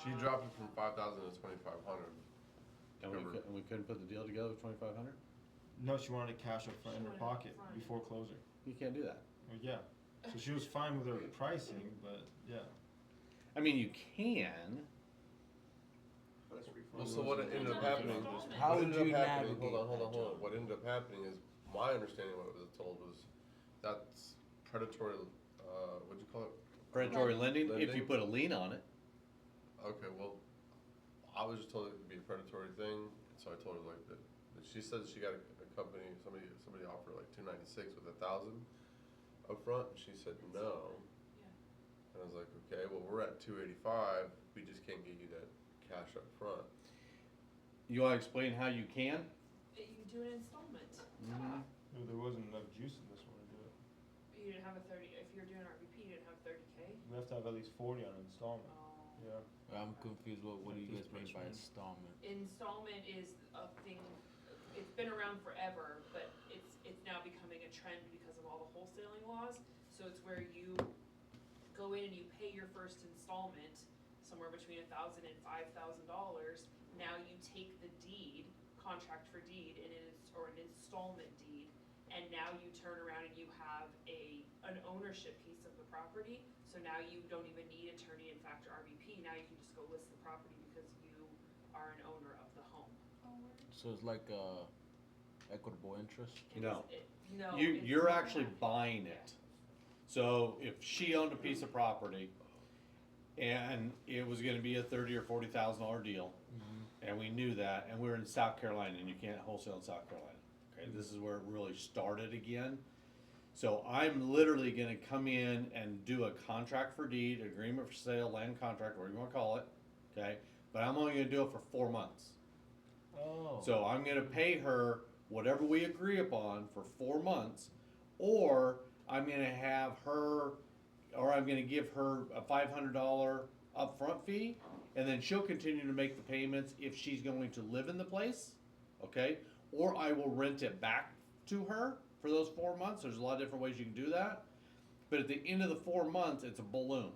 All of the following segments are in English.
She dropped it from 5,000 to 2,500. And we couldn't put the deal together with 2,500? No, she wanted cash up front in her She wanted pocket upfront. before closing. You can't do that. Well, yeah. So she was fine with her pricing, but yeah. I mean, you can. Well, so what ended up happening? How what would ended you up happening? navigate Hold on. that, John? What ended up happening is my understanding. What was told was that's predatory. What'd you call it? Predatory lending, if you Lending? put a lien on it. Okay, well, I was just told it would be a predatory thing, so I told her like that. She said she got a company, somebody offered like 296 with 1,000 up front, and she said no. Yeah. And I was like, okay, well we're at 285. We just can't get you that cash up front. You want to explain how you can? You do an installment. No, there wasn't enough juice in this one to do it. You didn't have a 30, if you're doing RVP, you didn't have 30K? We have to have at least 40 on an installment. Oh. Yeah. I'm confused. What do you guys mean by Confused. installment? Installment is a thing, it's been around forever, but it's now becoming a trend because of all the wholesaling laws. So it's where you go in and you pay your first installment, somewhere between $1,000 and $5,000. Now you take the deed, contract for deed, or an installment deed, and now you turn around and you have an ownership piece of the property. So now you don't even need attorney and factor RVP. Now you can just go list the property because you are an owner of the home. So it's like equitable interest. No. No. You're it's actually not. buying it. So if she owned a piece of property and it was going to be a $30,000 or $40,000 deal, and we knew that, and we were in South Carolina, and you can't wholesale in South Carolina. Okay, this is where it really started again. So I'm literally going to come in and do a contract for deed, agreement for sale, land contract, whatever you want to call it. Okay, but I'm only going to do it for 4 months. Oh. So I'm going to pay her whatever we agree upon for 4 months, or I'm going to have her, or I'm going to give her a $500 upfront fee, and then she'll continue to make the payments if she's going to live in the place, okay? Or I will rent it back to her for those 4 months. There's a lot of different ways you can do that. But at the end of the 4 months, it's a balloon.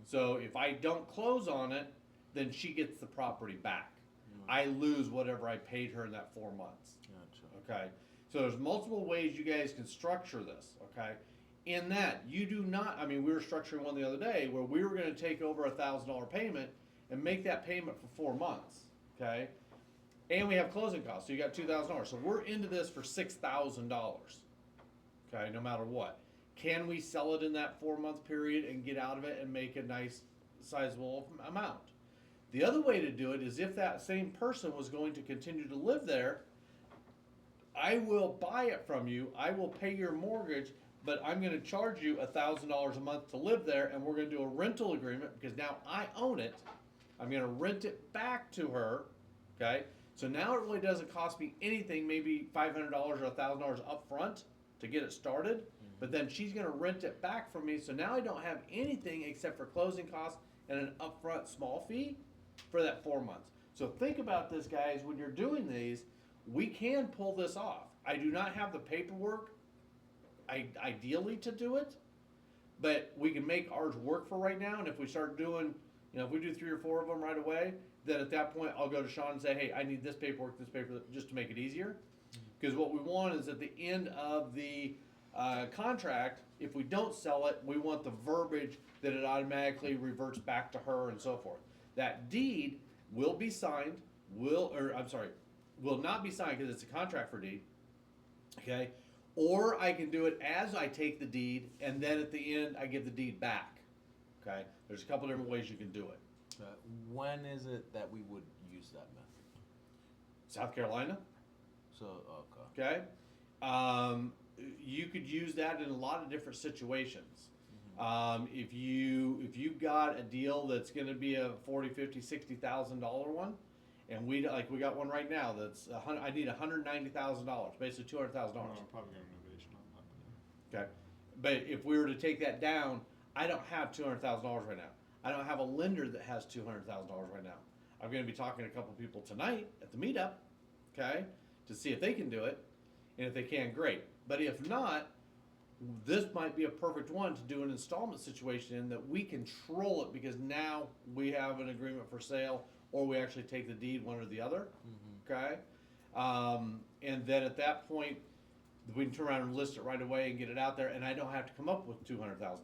So if I don't close on it, then she gets the property back. I lose whatever I paid her in that 4 months. Gotcha. Okay, so there's multiple ways you guys can structure this. Okay, in that you do not. I mean, we were structuring one the other day where we were going to take over $1,000 payment and make that payment for 4 months. Okay, and we have closing costs, so you got $2,000. So we're into this for $6,000. Okay, no matter what. Can we sell it in that 4 month period and get out of it and make a nice, sizable amount? The other way to do it is if that same person was going to continue to live there, I will buy it from you, I will pay your mortgage, but I'm going to charge you $1,000 a month to live there, and we're going to do a rental agreement because now I own it. I'm going to rent it back to her, okay? So now it really doesn't cost me anything, maybe $500 or $1,000 up front to get it started, but then she's going to rent it back from me, so now I don't have anything except for closing costs and an upfront small fee for that 4 months. So think about this, guys, when you're doing these, we can pull this off. I do not have the paperwork ideally to do it, but we can make ours work for right now. And if we start doing, if we do 3 or 4 of them right away, then at that point I'll go to Sean and say, hey, I need this paperwork, just to make it easier. Because what we want is at the end of the contract, if we don't sell it, we want the verbiage that it automatically reverts back to her and so forth. That deed will be signed, will not be signed because it's a contract for deed, okay? Or I can do it as I take the deed, and then at the end I give the deed back, okay? There's a couple different ways you can do it. When is it that we would use that method? South Carolina, So, okay. okay? You could use that in a lot of different situations. If you've got a deal that's going to be a $40,000, $50,000, $60,000 one, and we got one right now that's I need $190,000, basically $200,000. No, probably got renovation on that. But Okay, but if we were to take that down, I don't have $200,000 right now. I don't have a lender that has $200,000 right now. I'm going to be talking to a couple people tonight at the meetup, okay, to see if they can do it, and if they can, great. But if not, this might be a perfect one to do an installment situation in that we control it because now we have an agreement for sale or we actually take the deed, one or the other. Okay? And then at that point, we can turn around and list it right away and get it out there, and I don't have to come up with $200,000.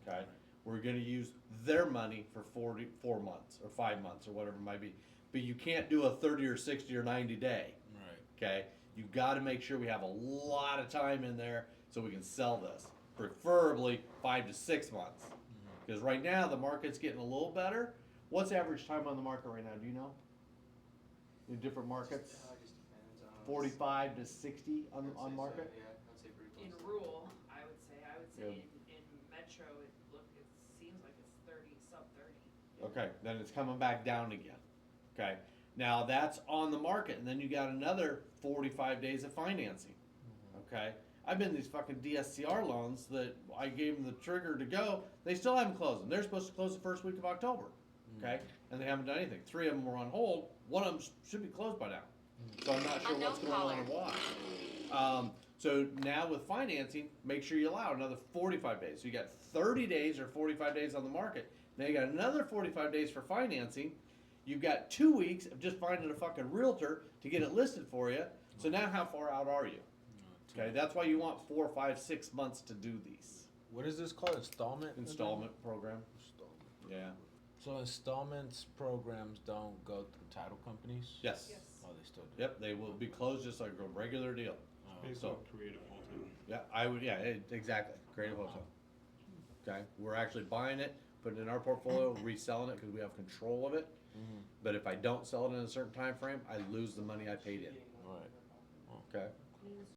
Okay? We're gonna use their money for 4 months or 5 months or whatever it might be. But you can't do a 30 or 60 or 90 day. Right. Okay? You gotta make sure we have a lot of time in there so we can sell this. Preferably 5 to 6 months. Because right now the market's getting a little better. What's average time on the market right now? Do you know? In different markets? Just depends on. 45 to 60 I would on say market? So, yeah, I'd say pretty In close. rural, I would say Yeah. in metro, it seems like it's 30, sub 30. Okay, then it's coming back down again. Okay, now that's on the market, and then you got another 45 days of financing. Okay, I've been these fucking DSCR loans that I gave them the trigger to go. They still haven't closed them. They're supposed to close the first week of October. Okay, and they haven't done anything. 3 of them were on hold. One of them should be closed by now. So I'm not sure what's going on and why. So now with financing, make sure you allow another 45 days. So you got 30 days or 45 days on the market. Now you got another 45 days for financing. You've got 2 weeks of just finding a fucking realtor to get it listed for you. So now how far out are you? Okay, that's why you want 4, 5, 6 months to do these. What is this called? Installment? Installment program. Installment. Yeah. So installments programs don't go through title companies? Yes. Yes. Oh, they still do? Yep, they will be closed just like a regular deal. Oh, Based So- on creative hotel. Yeah, I would, yeah, exactly. Creative hotel. Okay, we're actually buying it, putting it in our portfolio, reselling it because we have control of it. mhm, But if I don't sell it in a certain time frame, I lose the money I paid in. right. Okay?